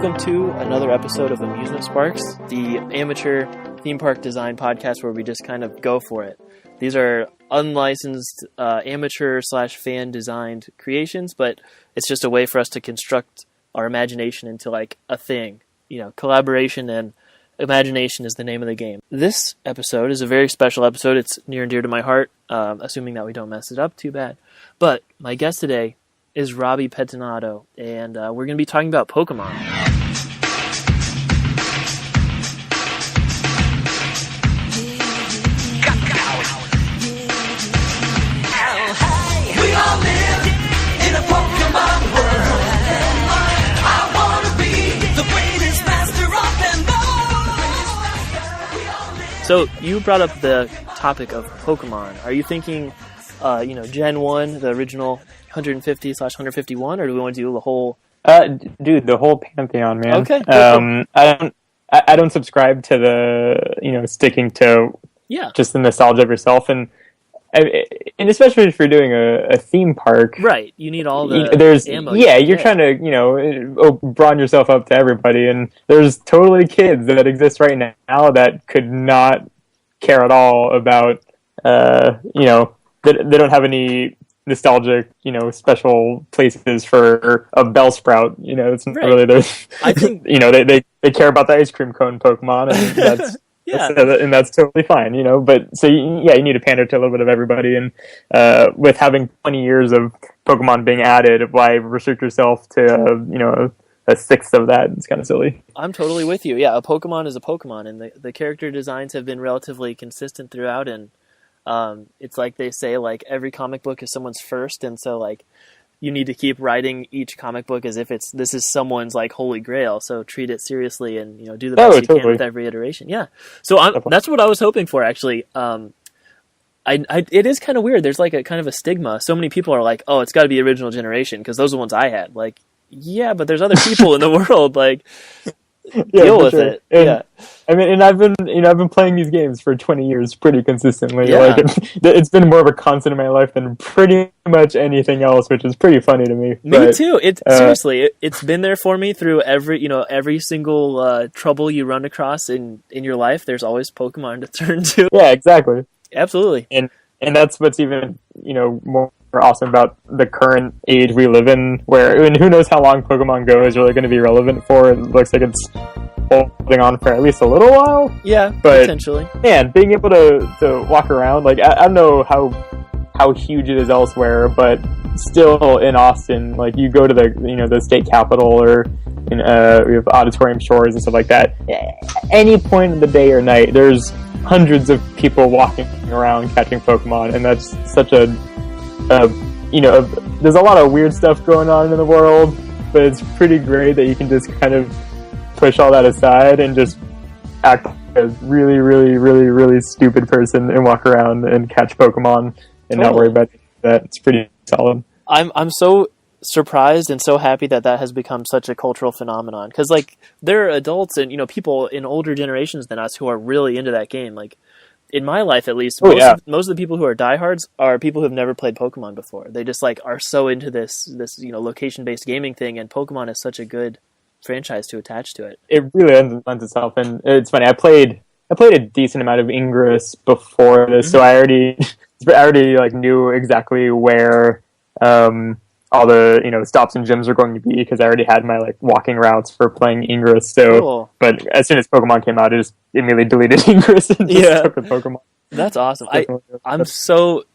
Welcome to another episode of AmusementSparks, the amateur theme park design podcast where we just kind of go for it. These are unlicensed amateur/fan designed creations, but it's just a way for us to construct our imagination into like a thing. You know, collaboration and imagination is the name of the game. This episode is a very special episode. It's near and dear to my heart, assuming that we don't mess it up too bad. But my guest today is Robbie Pettinato, and we're going to be talking about Pokemon. We all live in a Pokemon world. I want to be the greatest master of them all. So you brought up the topic of Pokemon. Are you thinking, Gen 1, the original 150/151, or do we want to do the whole... Dude, the whole pantheon, man. Okay. Cool. I don't subscribe to the, sticking to just the nostalgia of yourself, and especially if you're doing a theme park, right? You need all the ammo. You're trying to broaden yourself up to everybody, and there's totally kids that exist right now that could not care at all about they don't have any nostalgic, special places for a Bellsprout. It's not really their. I think they care about the ice cream cone Pokemon, and that's and that's totally fine. But so you need to pander to a little bit of everybody, and with having 20 years of Pokemon being added, why restrict yourself to a sixth of that? It's kind of silly. I'm totally with you. Yeah, a Pokemon is a Pokemon, and the character designs have been relatively consistent throughout, and it's like they say, like, every comic book is someone's first, and so like you need to keep writing each comic book as if this is someone's like holy grail. So treat it seriously and do the best you can with every iteration. Yeah. So that's what I was hoping for, actually. It is kind of weird. There's like a kind of a stigma. So many people are like, oh, it's got to be original generation because those are the ones I had. Like, yeah, but there's other people in the world. Like, deal with it. And, I mean, and I've been playing these games for 20 years pretty consistently. Yeah. Like it's been more of a constant in my life than pretty much anything else, which is pretty funny to me. Me too. Seriously, it's been there for me through every single trouble you run across in your life. There's always Pokemon to turn to. Yeah, exactly. Absolutely. And that's what's even more awesome about the current age we live in, and who knows how long Pokemon Go is really going to be relevant for. It looks like it's holding on for at least a little while. Yeah, but potentially. Man, being able to walk around, like I don't know how huge it is elsewhere, but still in Austin, like you go to the state capitol, or we have auditorium shores and stuff like that. Any point of the day or night, there's hundreds of people walking around catching Pokemon, and that's such a there's a lot of weird stuff going on in the world, but it's pretty great that you can just kind of push all that aside and just act like a really, really, really, really stupid person and walk around and catch Pokemon and not worry about that. It's pretty solid. I'm so surprised and so happy that has become such a cultural phenomenon, because like there are adults and people in older generations than us who are really into that game. Like in my life, at least, most of the people who are diehards are people who have never played Pokemon before. They just like are so into this location-based gaming thing, and Pokemon is such a good franchise to attach to it. It really lends itself, and it's funny. I played a decent amount of Ingress before this, so I already like knew exactly where all the stops and gyms are going to be, because I already had my like walking routes for playing Ingress. So, cool. But as soon as Pokemon came out, I just immediately deleted Ingress and just stuck with Pokemon. That's awesome. I'm so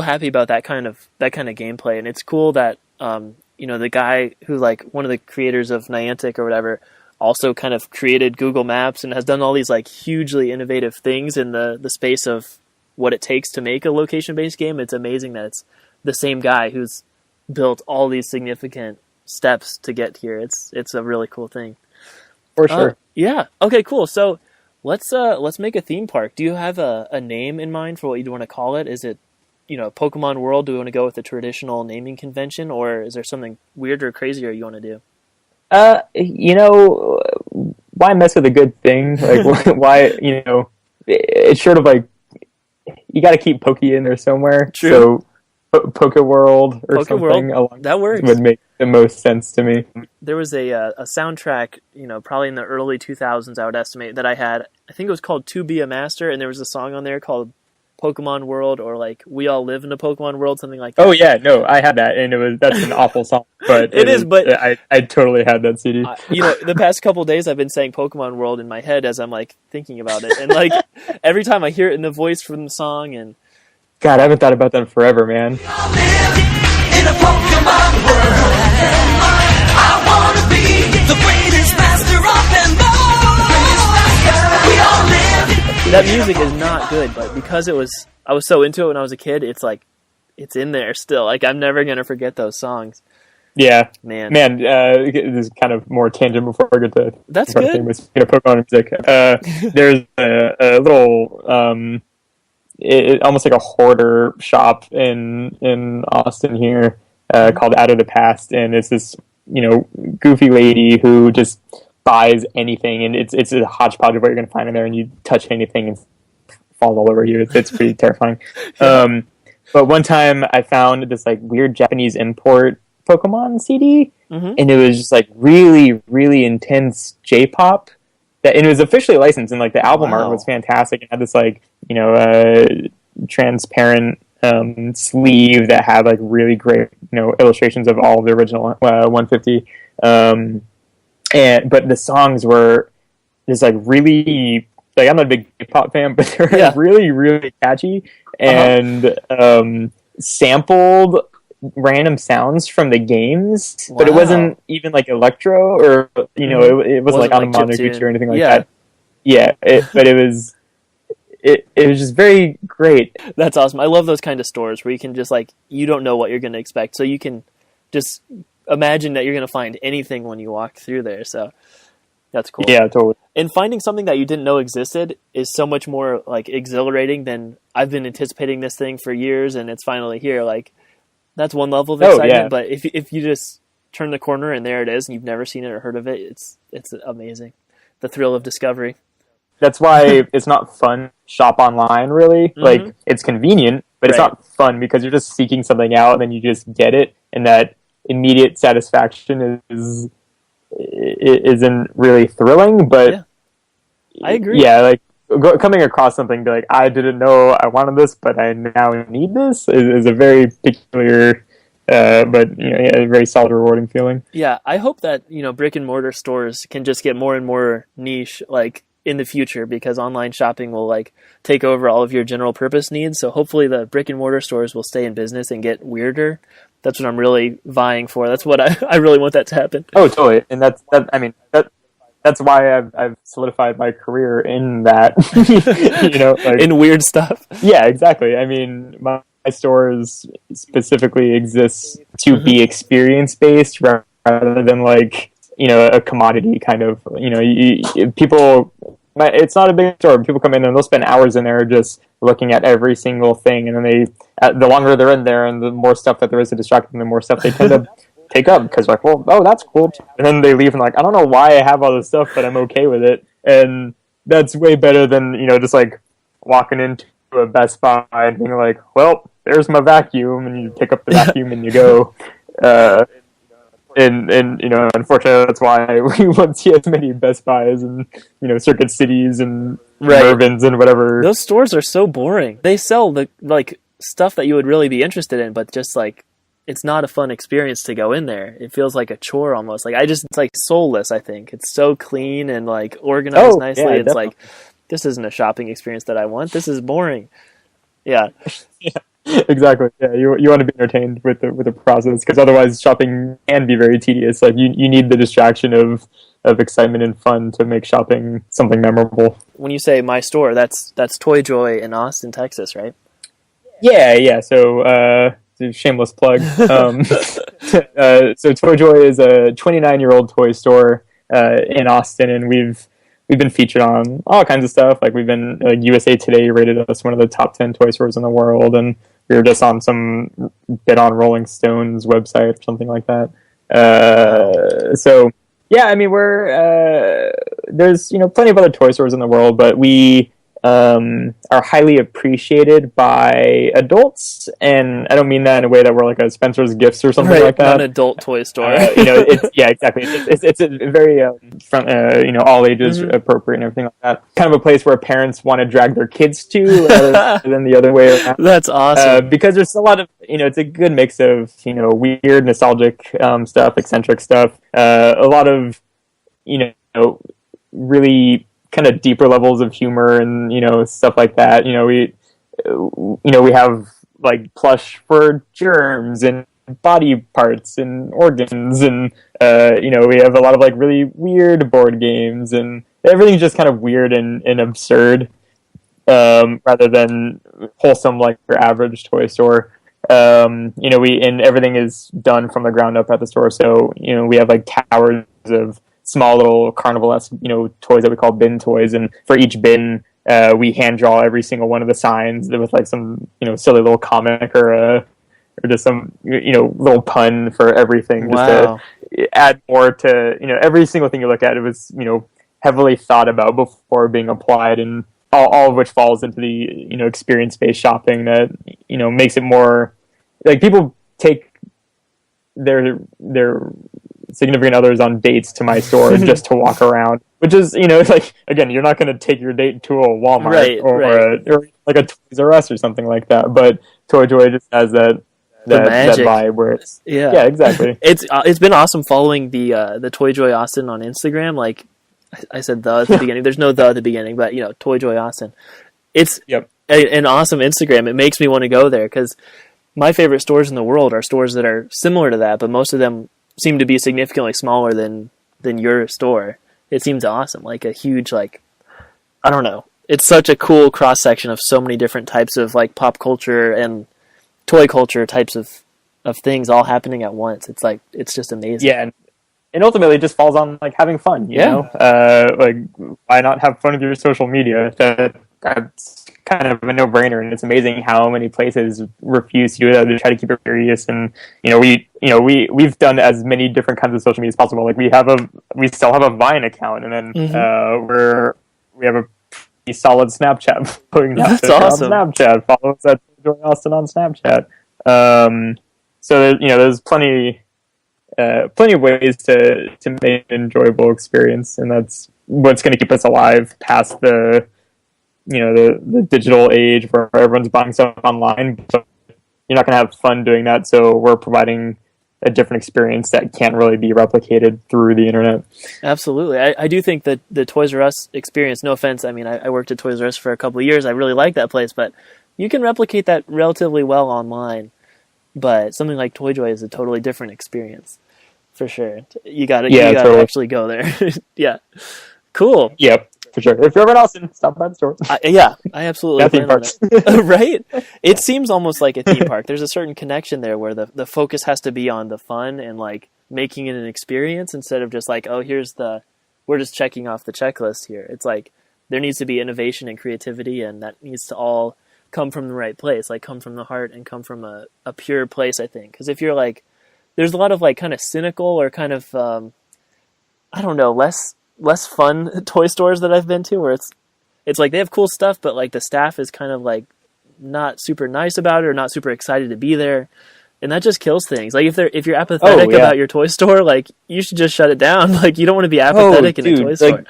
happy about that kind of gameplay, and it's cool that the guy who like one of the creators of Niantic or whatever also kind of created Google Maps and has done all these like hugely innovative things in the space of what it takes to make a location-based game. It's amazing that it's the same guy who's built all these significant steps to get here. It's a really cool thing. For sure. Yeah. Okay, cool. So let's make a theme park. Do you have a name in mind for what you'd want to call it? Is it, Pokemon World? Do we want to go with the traditional naming convention, or is there something weirder or crazier you want to do? Why mess with a good thing? Like, why, it's sort of like, you got to keep Pokey in there somewhere. True. So Poke World or something along that works. would make the most sense to me. There was a soundtrack, probably in the early 2000s, I would estimate, that I had. I think it was called To Be a Master, and there was a song on there called Pokemon World, or like We All Live in a Pokemon World, something like that. Oh yeah, no, I had that, and that's an awful song, but it is. But I totally had that CD. The past couple of days I've been saying Pokemon World in my head as I'm like thinking about it, and like every time I hear it in the voice from the song, and God, I haven't thought about that in forever, man. In a Pokemon world, I wanna be the greatest master of them all. We all live. That music is not good, but because I was so into it when I was a kid, it's like it's in there still. Like I'm never gonna forget those songs. Yeah, man. This is kind of more tangent before I get to that's good. Pokemon music. There's a little almost like a hoarder shop in Austin here called Out of the Past, and it's this goofy lady who just buys anything, and it's a hodgepodge of what you're going to find in there, and you touch anything and falls all over you. It's pretty terrifying. But one time I found this like weird Japanese import Pokemon CD, and it was just like really, really intense J-pop. And it was officially licensed, and like the album art was fantastic. It had this like transparent sleeve that had like really great illustrations of all of the original 150. But the songs were just like really, like, I'm not a big hip-hop fan, but they're really, really catchy and sampled random sounds from from the games, but it wasn't even like electro or it wasn't like on a Monoguchi or anything like that. Yeah, but it was just very great. That's awesome. I love those kind of stores where you can just like, you don't know what you're going to expect, so you can just imagine that you're going to find anything when you walk through there. So that's cool. Yeah, totally. And finding something that you didn't know existed is so much more like exhilarating than I've been anticipating this thing for years and it's finally here. Like, that's one level of excitement, but if you just turn the corner and there it is and you've never seen it or heard of it, it's amazing. The thrill of discovery. That's why it's not fun shop online, really. Like, it's convenient, but it's not fun because you're just seeking something out and then you just get it, and that immediate satisfaction isn't really thrilling, but I agree. Yeah, like coming across something, be like, I didn't know I wanted this, but I now need this, is a very peculiar, but a very solid, rewarding feeling. Yeah, I hope that brick and mortar stores can just get more and more niche, like in the future, because online shopping will like take over all of your general purpose needs. So hopefully the brick and mortar stores will stay in business and get weirder. That's what I'm really vying for. That's what I really want that to happen. Oh, totally. And that's why I've solidified my career in that, like, in weird stuff. Yeah, exactly. I mean, my stores specifically exist to be experience based rather than like, a commodity kind of, people, it's not a big store. People come in and they'll spend hours in there just looking at every single thing. And then the longer they're in there and the more stuff that there is to distract them, the more stuff they tend to take up, because like, well, oh, that's cool. And then they leave and like, I don't know why I have all this stuff, but I'm okay with it. And that's way better than, just like walking into a Best Buy and being like, well, there's my vacuum, and you pick up the vacuum and you go. And unfortunately, that's why we won't see as many Best Buys and Circuit Cities and Mervyn's and whatever. Those stores are so boring. They sell the like stuff that you would really be interested in, but just like, it's not a fun experience to go in there. It feels like a chore almost. Like it's like soulless. I think it's so clean and like organized nicely. Yeah, it's definitely. Like, this isn't a shopping experience that I want. This is boring. Yeah. Exactly. Yeah, you want to be entertained with the process, because otherwise shopping can be very tedious. Like you need the distraction of excitement and fun to make shopping something memorable. When you say my store, that's Toy Joy in Austin, Texas, right? Yeah. So shameless plug. So Toy Joy is a 29-year-old toy store in Austin, and we've been featured on all kinds of stuff. Like we've been USA Today rated us one of the top 10 toy stores in the world, and we were just on some bit on Rolling Stone's website or something like that. So yeah, I mean, we're there's plenty of other toy stores in the world, but we are highly appreciated by adults, and I don't mean that in a way that we're like a Spencer's Gifts or something like that. Not an adult toy store. It's yeah, exactly. It's a very from all ages appropriate and everything like that. Kind of a place where parents want to drag their kids to rather than the other way around. That's awesome. Because there's a lot of it's a good mix of weird, nostalgic stuff, eccentric stuff, a lot of really kind of deeper levels of humor and stuff like that. We have like plush for germs and body parts and organs, and we have a lot of like really weird board games, and everything's just kind of weird and absurd, rather than wholesome like your average toy store. And everything is done from the ground up at the store, so we have like towers of small little carnival-esque, toys that we call bin toys, and for each bin, we hand draw every single one of the signs with like some, silly little comic or just some, little pun for everything, just to add more to, every single thing you look at. It was, heavily thought about before being applied, and all of which falls into the, experience-based shopping that, makes it more like people take their significant others on dates to my store just to walk around, which is like, again, you're not going to take your date to a Walmart or like a Toys R Us or something like that, but Toy Joy just has that vibe where it's yeah exactly. It's been awesome following the Toy Joy Austin on Instagram. Like I said at the beginning, there's no at the beginning, but Toy Joy Austin, it's an awesome Instagram. It makes me want to go there, because my favorite stores in the world are stores that are similar to that, but most of them seem to be significantly smaller than your store. It seems awesome, like a huge, like, I don't know. It's such a cool cross section of so many different types of like pop culture and toy culture types of things all happening at once. It's like, it's just amazing. Yeah, and ultimately it just falls on like having fun. You know, like why not have fun with your social media? That's kind of a no-brainer, and it's amazing how many places refuse to do that. They try to keep it serious, and we've done as many different kinds of social media as possible. Like we still have a Vine account, and then we have a pretty solid Snapchat. That's awesome. On Snapchat, follow us at Joy Austin on Snapchat. So there's plenty of ways to make an enjoyable experience, and that's what's going to keep us alive past the digital age where everyone's buying stuff online. But you're not going to have fun doing that, so we're providing a different experience that can't really be replicated through the internet. Absolutely. I do think that the Toys R Us experience, no offense, I mean, I worked at Toys R Us for a couple of years. I really like that place, but you can replicate that relatively well online. But something like Toy Joy is a totally different experience, for sure. You got to actually go there. Yeah. Cool. Yep. For sure. If you're ever in Austin, stop by the store. I absolutely theme parks. Right? It seems almost like a theme park. There's a certain connection there where the focus has to be on the fun and like making it an experience instead of just like, oh, we're just checking off the checklist here. It's like there needs to be innovation and creativity, and that needs to all come from the right place, like come from the heart and come from a pure place, I think. Because if you're like, there's a lot of like kind of cynical or kind of, I don't know, less fun toy stores that I've been to where it's like they have cool stuff, but like the staff is kind of like not super nice about it or not super excited to be there, and that just kills things. Like if you're apathetic about your toy store, like you should just shut it down. Like you don't want to be apathetic in a toy store.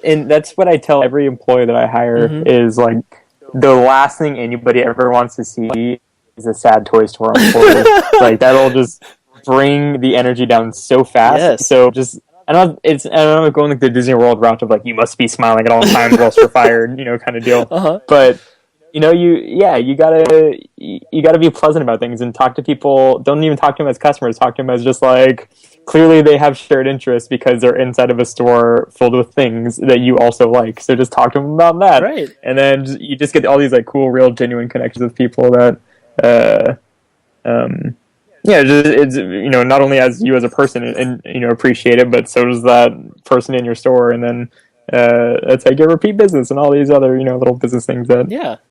And that's what I tell every employee that I hire is like the last thing anybody ever wants to see is a sad toy store on employee. Like that'll just bring the energy down so fast. Yes. So just. I don't know, going like the Disney World route of like you must be smiling at all times or else you're fired, kind of deal. But you gotta be pleasant about things and talk to people. Don't even talk to them as customers. Talk to them as just like clearly they have shared interests because they're inside of a store filled with things that you also like. So just talk to them about that, right? And then you just get all these like cool, real, genuine connections with people that. It's not only as you as a person and appreciate it, but so does that person in your store, and then that's how you get repeat business and all these other little business things that